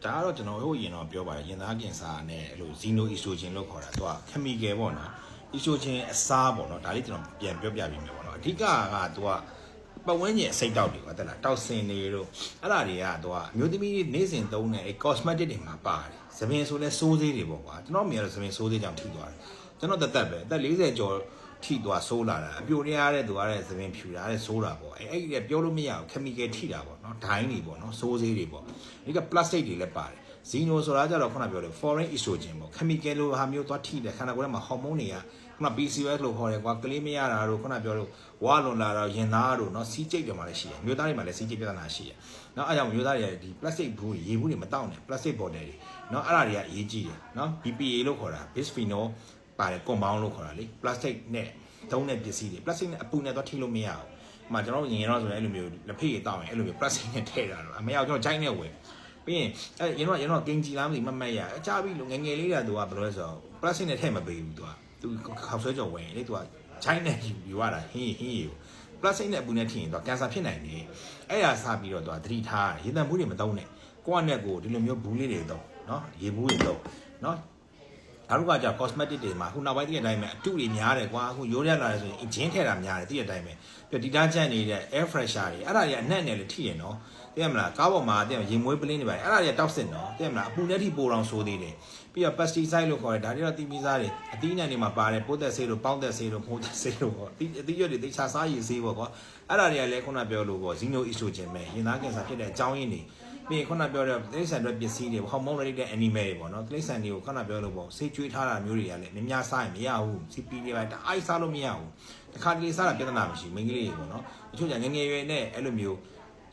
ဒါကတော့ကျွန်တော်တို့ရင်တော့ပြောပါတယ်ရင်သားကင်ဆာနဲ့အဲ့လို xeno estrogen လို့ခေါ်တာသူက chemical ပေါ့နော် estrogen အစားပေါ့နော်ဒါလေးကျွန်တော်ပြန်ပြောပြပေးမယ်ပေါ့နော်အဓိကကသူကပတ်ဝန်းကျင်အစိတ်တောက်တွေကွာတက်လားတောက်စင်တွေတို့အဲ့ဒါတွေကသူကအမျိုးသမီးနေ့စဉ်သုံးတဲ့အဲ့ cosmetic တွေမှာပါတယ်သပင်ဆိုလဲစိုးသေးတွေပေါ့ကွာကျွန်တော်မြင်ရတဲ့သပင်စိုးသေးကြောင့်ထိသွားတယ်ကျွန်တော်တက်ပဲအသက်40ကျော်ထိသွားဆိုးလာတာအပြိုရရတဲ့သူကတဲ့သပင်ဖြူတာတဲ့ဆိုးတာပေါ့အဲ့ဒီပြောလို့မရဘူး chemical ထိတာပေါ့နော်ဒိုင်းတွေပေါ့နော်စိုးသေးတွေပေါ့ဒီက plastic တွေလည်းပါတယ်Xeno ဆိုတာကြတော့ခုနပြောတယ် foreign estrogen ပေါ့ chemical လိုဟာမျိုးသွားထိတယ်ခန္ဓာကိုယ်ထဲမှာ hormone တွေကခုန PCOS လို့ခေါ်တယ်ကွာကလေးမရတာတို့ခုနပြောလို့ဝါလွန်လာတော့ရင်သားတို့เนาะစီးကျိတ်တွေမှာလည်းရှိတယ်မျိုးသားတွေမှာလည်းစီးကျိတ်ပြဿနာရှိတယ်เนาะအဲကြောင့်မျိုးသားတွေဒီ plastic ဘူးရေဘူးတွေမတောက်နဲ့ plastic bottle တွေเนาะအဲ့ဒါတွေကအရေးကြီးတယ်เนาะ BPA လို့ခေါ်တာ bisphenol ပါတယ် compound လို့ခေါ်တာလေ plastic နဲ့သုံးတဲ့ပစ္စည်းတွေ plastic နဲ့အပူနဲ့သွားထိလို့မရဘူးအမှကျွန်တော်ရင်တော့ဆိုရင်အဲ့လိုမျိုးလက်ဖေးတောက်ရင်အဲ့လိုမျိုး plastic နဲ့ထည့်တာတော့အမရောက်ကျွန်တော်ဂျိုင်းနဲ့ဝင်ပြီးရင်အဲ့ရင်တော့ကင်ဂျီလားမသိမမက်ရအကြပြီလို့ငငယ်လေးကသူကဘယ်လိုလဲဆိုတော့ plastic နဲ့ထည့်မပေးဘူးသူခေါက်ဆွဲကြော်ဝင်လေသူကဂျိုင်းနဲ့ယူရတာဟင်းကို plastic နဲ့အပူနဲ့ထည့်ရင်သူကကန်ဆာဖြစ်နိုင်တယ်အဲ့ဒါစပြီးတော့သူကသတိထားရေတံဘူးတွေမသုံးနဲ့ကိုယ့်အနဲ့ကိုဒီလိုမျိုးဘူးလေးတွေသုံးနော်ရေဘူးတွေသုံးနော်နောက်တစ်ခါကျ cosmetic တွေမှာခုနောက်ပိုင်းတည့်တဲ့အတိုင်းပဲအတုတွေများတယ်ကွာအခုရိုးရလာတယ်ဆိုရင်ဂျင်းထည့်တာများတယ်တည့်တဲ့အတိုင်းပဲပြီးဒီတာချန်နေတဲ့ air fresher တွေအဲ့ဒါတွေကအနက်နဲ့လည်းထိရနော်သိရမလားကားပေါ်မှာသိရရေမွေးပလင်းတွေပါအဲ့ဒါတွေကတောက်စစ်နော်သိရမလားအပူနဲ့ထိပိုအောင်ဆိုးသေးတယ်ပြီးတော့ pesticide လို့ခေါ်တယ်ဒါတွေတော့တီးပြီးစားတယ်အသီးနှံတွေမှာပါတယ်ပိုးသက်ဆေးတို့ပေါင်းသက်ဆေးတို့မိုးသက်ဆေးတို့ပေါ့အသီးရွက်တွေသိချစားရည်ဆေးပေါ့ကွာအဲ့ဒါတွေကလည်းခုနပြောလို့ပေါ့ xeno estrogen ပဲရင်သားကင်ဆာဖြစ်တဲ့အကြောင်းရင်းတွေပြီးခုနပြောတဲ့တိရစ္ဆာန်တွေပစ္စည်းတွေ hormone related animal တွေပေါ့နော်တိရစ္ဆာန်တွေကိုခုနပြောလို့ပေါ့ဆေးကျွေးထားတာမျိုးတွေကလည်းများစားရင်မရဘူး CP တွေပါတအားစားလို့မရဘူးတခါတလေစားတာပြဿနာမရှိမိန်းကလေးတွေပေါ့နော်တချို့ကငငယ်ရွယ်နဲ့အဲ့လိုမျိုး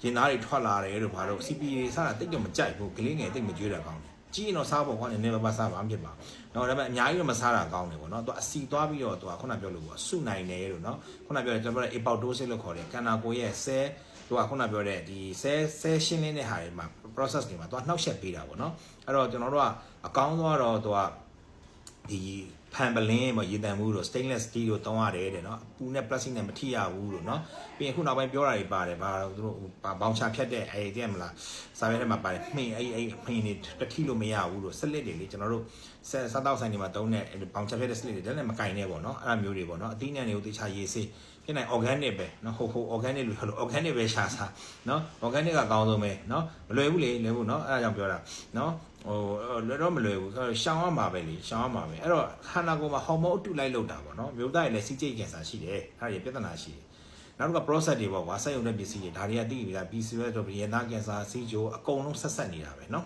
ရင်သားတွေထွက်လာတယ်လို့ဘာလို့ CP တွေစားတာတိတ်တော့မကြိုက်ဘူးကလေးငယ်တိတ်မကြွေးတာကောင်းတယ်ကြီးရင်တော့စားဖို့ကွာနည်းနည်းပါးစားပါမဖြစ်ပါဘူးเนาะဒါပေမဲ့အများကြီးတော့မစားတာကောင်းတယ်ပေါ့เนาะသူအစီသွားပြီးတော့သူကခုနပြောလို့ပေါ့စုနိုင်တယ်လို့เนาะခုနပြောတယ်ကျွန်တော်ပြောတဲ့ apoptosis လို့ခေါ်တယ်ခန္ဓာကိုယ်ရဲ့ cell သူကခုနပြောတဲ့ဒီ cell ရှင်းလင်းတဲ့ဟာတွေမှာ process တွေမှာသူကနှောက်ယှက်ပေးတာပေါ့เนาะအဲ့တော့ကျွန်တော်တို့ကအကောင်းဆုံးတော့သူကဒီဖန်ပလင်းပေါ့ရေတံမှုတို့ stainless steel တို့တောင်းရတယ်တဲ့เนาะအပူနဲ့ plastic နဲ့မထိရဘူးလို့เนาะပြီးရင်ခုနောက်ပိုင်းပြောတာတွေပါတယ်ဘာလို့သူတို့ဘောင်ချဖြတ်တဲ့အဲ့ဒီတည်းမလားစာရွက်ထဲမှာပါတယ်မှင်အဲ့မှင်တွေတထိလို့မရဘူးလို့စလစ်တွေလေကျွန်တော်တို့စားတောက်ဆိုင်တွေမှာတုံးတဲ့ဘောင်ချဖြတ်တဲ့စလစ်တွေဒါလည်းမကင်နဲ့ပေါ့เนาะအဲ့လိုမျိုးတွေပေါ့เนาะအသီးနှံတွေကိုတေချာရေးစေးဖြစ်နိုင် organic ပဲเนาะဟုတ် organic လို့ပြောလို့ organic ပဲရှာစားเนาะ organic ကအကောင်းဆုံးပဲเนาะမလွယ်ဘူးလေလွယ်ဘူးเนาะအဲ့ဒါကြောင့်ပြောတာเนาะဟိုလွယ်တော့မလွယ်ဘူးရှောင်းရမှာပဲလေရှောင်းရမှာပဲအဲ့တော့ခန္ဓာကိုယ်မှာဟော်မုန်းအတုလိုက်လောက်တာပေါ့เนาะမျိုးသားရဲ့လည်းစီးကျိတ်ကင်ဆာရှိတယ်အဲ့ဒါပြဿနာရှိတယ်နောက်တစ်ခါ process တွေပေါ့ကွာစက်ရုံတဲ့ပစ္စည်းတွေဒါတွေကသိပြီလား PCOS တို့ရေသားကင်ဆာစီဂျိုအကုန်လုံးဆက်နေတာပဲเนาะ